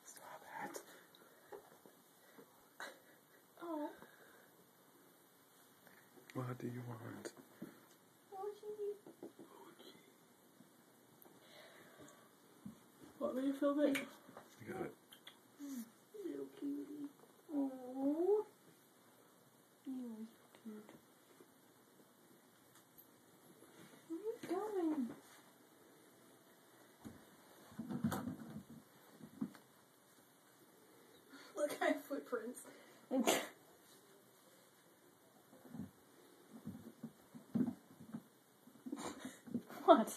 Stop it. Oh. What do you want? Want me to film it? You got it. Little cutie. Aww. You're so cute. Where are you going? Look, I have footprints. What?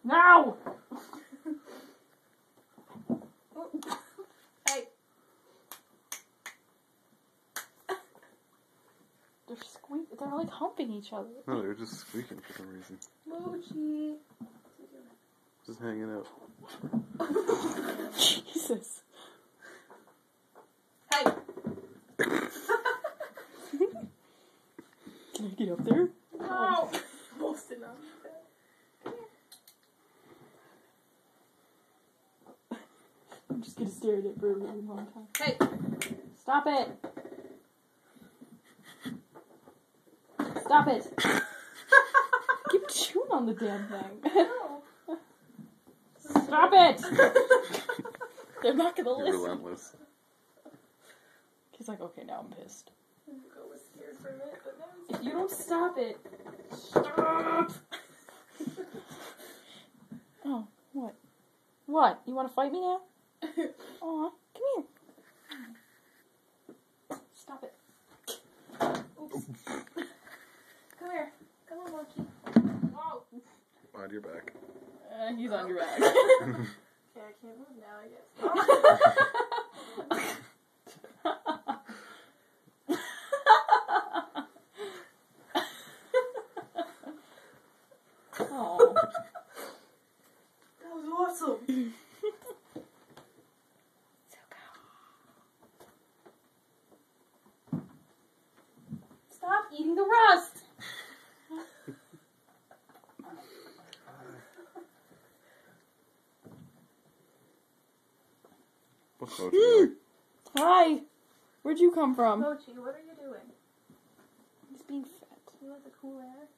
No! Hey. They're like humping each other. No, they were just squeaking for some reason. Mochi. Just hanging out. Jesus. Hey. Can I get up there? No. Almost enough. I'm just gonna stare at it for a really long time. Hey! Stop it! Stop it! Keep chewing on the damn thing. No. Stop it! They're not gonna You're listen. relentless. He's like, okay, now I'm pissed. I was scared for a minute, but now if you don't stop it. Stop! Oh, what? What? You want to fight me now? Aw, come here. Stop it. Oops. Come here. Come on, Mochi. Whoa. On your back. He's on your back. Okay, I can't move now, I guess. Oh. That was awesome. So good. Stop eating the rust. What's Mochi doing? Hi. Where'd you come from? Mochi, what are you doing? He's being fed. You want the cool air?